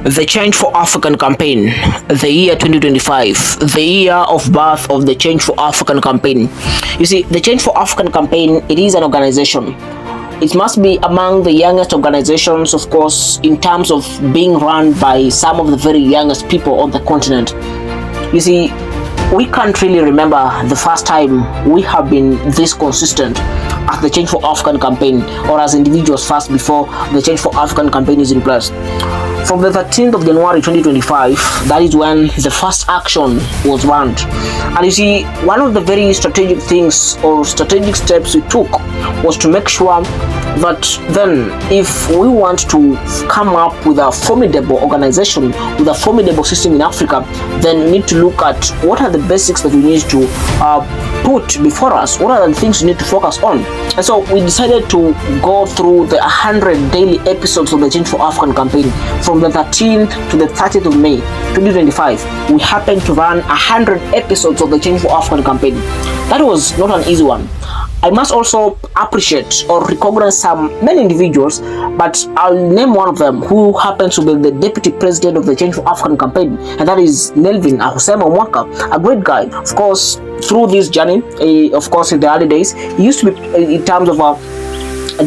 The Change for African campaign, the year 2025, the year of birth of the Change for African campaign. You see, the Change for African campaign, it is an organization. It must be among the youngest organizations, of course, in terms of being run by some of the very youngest people on the continent. You see, we can't really remember the first time we have been this consistent as the Change for African campaign, or as individuals first before the Change for African campaign is in place. From the 13th of January 2025, that is when the first action was launched. And you see, one of the very strategic things or strategic steps we took was to make sure that then if we want to come up with a formidable organization, with a formidable system in Africa, then we need to look at what are the basics that we need to put before us, what are the things we need to focus on. And so we decided to go through the 100 daily episodes of the Change for African campaign from the 13th to the 30th of May 2025. We happened to run 100 episodes of the Change for African campaign. That was not an easy one. I must also appreciate or recognize many individuals, but I'll name one of them who happens to be the deputy president of the Change for African campaign, and that is Nelvin Ahusema Mwaka, a great guy. Of course, through this journey, of course, in the early days, he used to be in terms of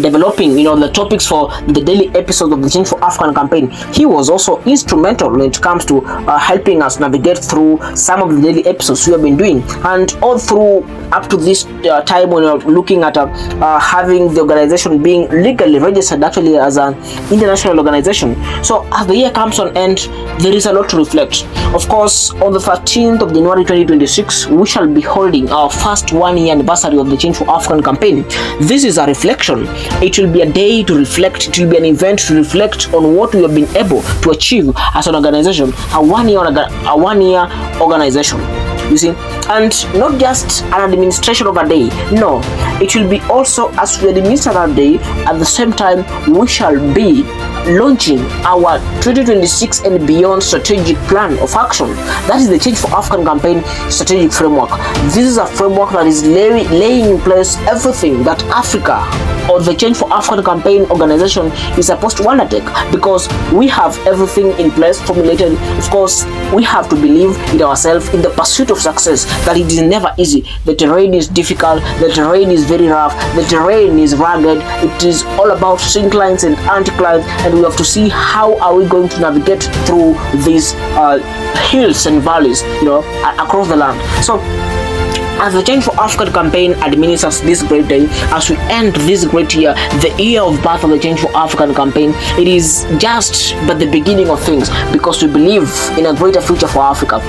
developing the topics for the daily episodes of the Change for African campaign. He was also instrumental when it comes to helping us navigate through some of the daily episodes we have been doing, and all through up to this time when we're looking at having the organization being legally registered actually as an international organization. So as the year comes on end, there is a lot to reflect. Of course, on the 13th of January 2026, we shall be holding our first 1-year anniversary of the Change for African campaign. This is a reflection. It will be a day to reflect. It will be an event to reflect on what we have been able to achieve as an organization, a one-year organization. You see, and not just an administration of a day. No, it will be also, as we administer that day, at the same time we shall be launching our 2026 and beyond strategic plan of action. That is the Change for African campaign strategic framework. This is a framework that is laying in place everything that Africa or the Change for African campaign organization is supposed to undertake, because we have everything in place, formulated. Of course, we have to believe in ourselves in the pursuit of success, that it is never easy. The terrain is difficult, the terrain is very rough, the terrain is rugged. It is all about synclines and anticlines, and we have to see how are we going to navigate through these hills and valleys across the land. So as the Change for African campaign administers this great day, as we end this great year, the year of birth of the Change for African campaign, it is just but the beginning of things, because we believe in a greater future for Africa.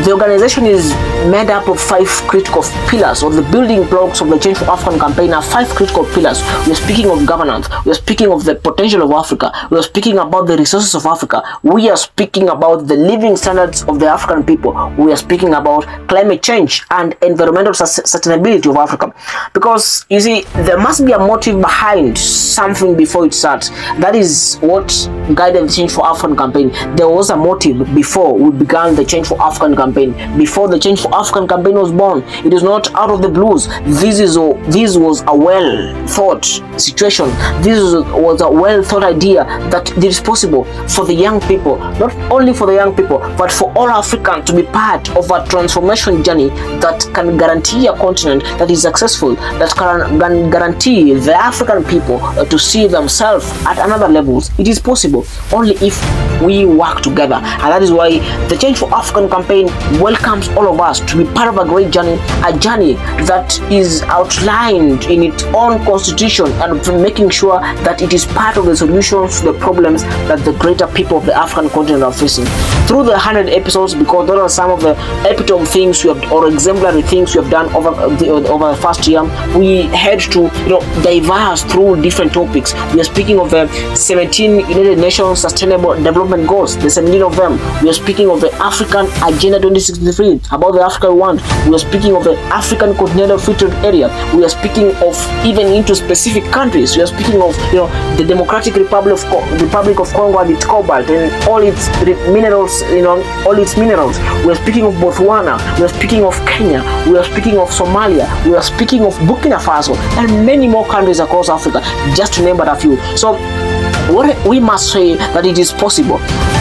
The organization is made up of 5 critical pillars, or the building blocks of the Change for African campaign are 5 critical pillars. We are speaking of governance, we are speaking of the potential of Africa, we are speaking about the resources of Africa, we are speaking about the living standards of the African people, we are speaking about climate change and environmental sustainability of Africa. Because you see, there must be a motive behind something before it starts. That is what guided the Change for African campaign. There was a motive before we began the Change for African campaign. Before the Change for African campaign was born, it is not out of the blues. This was a well thought situation. This was a well thought idea that it is possible for the young people, not only for the young people, but for all Africans to be part of a transformation journey that can guarantee a continent that is successful, that can guarantee the African people to see themselves at another levels. It is possible only if we work together, and that is why the Change for African campaign welcomes all of us to be part of a great journey, a journey that is outlined in its own constitution, and making sure that it is part of the solutions to the problems that the greater people of the African continent are facing. Through the 100 episodes, because those are some of the epitome things we have, or exemplary things we have done over the first year, we had to diverse through different topics. We are speaking of the 17 United Nations Sustainable Development Goals, the 17 of them. We are speaking of the African Agenda 2063, about the Africa we want. We are speaking of the African Continental Free Trade Area. We are speaking of even into specific countries. We are speaking of the Democratic Republic of Congo and its cobalt and all its minerals. All its minerals. We are speaking of Botswana. We are speaking of Kenya. We are speaking of Somalia. We are speaking of Burkina Faso and many more countries across Africa, just to name but a few. So what we must say that it is possible.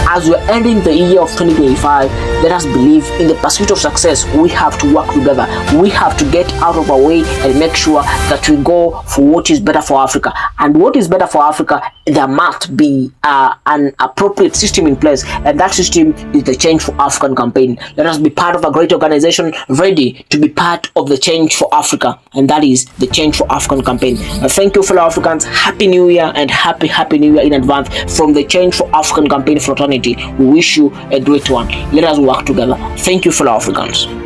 as we're ending the year of 2025, let us believe in the pursuit of success. We have to work together. We have to get out of our way and make sure that we go for what is better for Africa. And what is better for Africa, there must be an appropriate system in place, and that system is the Change for African campaign. Let us be part of a great organization ready to be part of the Change for Africa, and that is the Change for African campaign. Thank you, fellow Africans. Happy New Year, and happy New Year in advance from the Change for African campaign fraternity. We wish you a great one. Let us work together. Thank you, fellow Africans.